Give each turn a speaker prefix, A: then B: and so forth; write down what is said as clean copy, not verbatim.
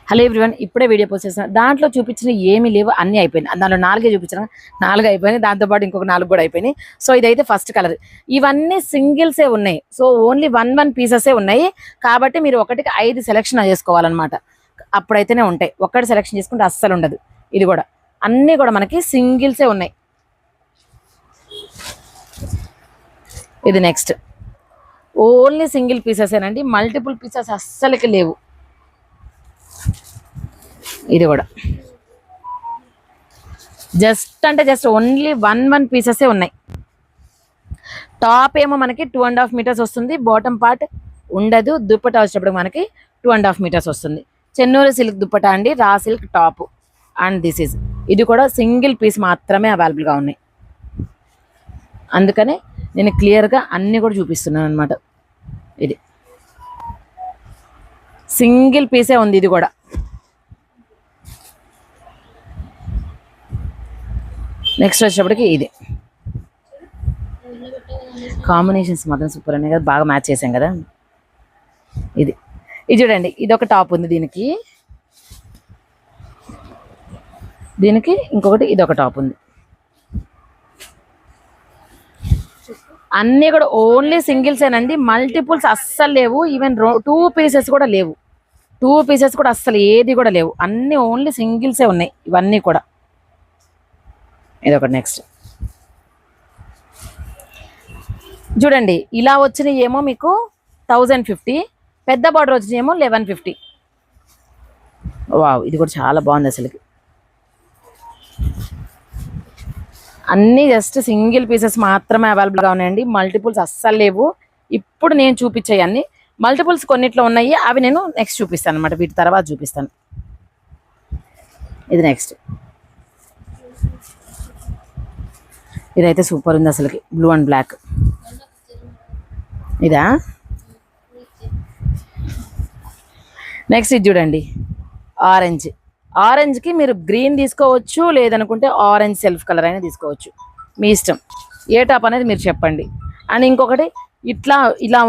A: Hello everyone, ఇప్పుడే video post చేసిన దాంట్లో చూపించిన ఏమీ లేవు, అన్నీ అయిపోయినాయి. దాంట్లో 4 చూపించిన 4 అయిపోయినాయి, దాంతోపాటు ఇంకొక 4 కూడా అయిపోయినాయి. సో ఇదైతే ఫస్ట్ కలర్. ఇవన్నీ సింగిల్సే ఉన్నాయి. సో ఓన్లీ 1 పీసెసే ఉన్నాయి. కాబట్టి మీరు ఒకటికి 5 సెలెక్షన్ చేసుకోవాలన్నమాట. అప్పుడైతేనే ఉంటాయి. ఒక్కటి సెలెక్షన్ చేసుకుంటే అస్సలు ఉండదు. ఇది కూడా అన్నీ కూడా మనకి సింగిల్సే ఉన్నాయి. ఇది నెక్స్ట్ ఓన్లీ సింగిల్ పీసెసేనండి, మల్టిపుల్ పీసెస్ అస్సలకి లేవు. ఇది కూడా జస్ట్ ఓన్లీ 1 పీసెసే ఉన్నాయి. టాప్ ఏమో మనకి 2.5 మీటర్స్ వస్తుంది, బాటమ్ పార్ట్ ఉండదు. దుప్పటా వచ్చేటప్పుడు మనకి 2.5 మీటర్స్ వస్తుంది. చెన్నూరు సిల్క్ దుప్పటా అండి, raw silk top. And this is ఇది కూడా సింగిల్ పీస్ మాత్రమే అవైలబుల్గా ఉన్నాయి. అందుకనే నేను క్లియర్గా అన్నీ కూడా చూపిస్తున్నాను అనమాట. ఇది సింగిల్ పీసే ఉంది. ఇది కూడా నెక్స్ట్ వచ్చేటప్పటికి ఇది కాంబినేషన్స్ మాత్రం సూపర్ ఉన్నాయి కదా, బాగా మ్యాచ్ చేసాం కదా. ఇది చూడండి, ఇది ఒక టాప్ ఉంది. దీనికి ఇంకొకటి ఇదొక టాప్ ఉంది. అన్నీ కూడా ఓన్లీ సింగిల్సేనండి, మల్టిపుల్స్ అస్సలు లేవు. ఈవెన్ 2 పీసెస్ కూడా లేవు. 2 పీసెస్ కూడా అస్సలు ఏది కూడా లేవు. అన్నీ ఓన్లీ సింగిల్సే ఉన్నాయి ఇవన్నీ కూడా. ఇదొకటి నెక్స్ట్ చూడండి, ఇలా వచ్చినవి ఏమో మీకు 1050, పెద్ద బార్డర్ వచ్చినాయి ఏమో 1150. వావ్, ఇది కూడా చాలా బాగుంది అసలుకి. అన్నీ జస్ట్ సింగిల్ పీసెస్ మాత్రమే అవైలబుల్గా ఉన్నాయండి, మల్టిపుల్స్ అస్సలు లేవు. ఇప్పుడు నేను చూపించాయి అన్ని మల్టిపుల్స్ కొన్నిట్లో ఉన్నాయి, అవి నేను నెక్స్ట్ చూపిస్తాను అనమాట. వీటి తర్వాత చూపిస్తాను. ఇది నెక్స్ట్, ఇదైతే సూపర్ ఉంది అసలుకి, బ్లూ అండ్ బ్లాక్. ఇదా నెక్స్ట్ ఇది చూడండి, ఆరెంజ్కి మీరు గ్రీన్ తీసుకోవచ్చు, లేదనుకుంటే ఆరెంజ్ సెల్ఫ్ కలర్ అయినా తీసుకోవచ్చు, మీ ఇష్టం. ఏ టాప్ అనేది మీరు చెప్పండి. అండ్ ఇంకొకటి ఇలా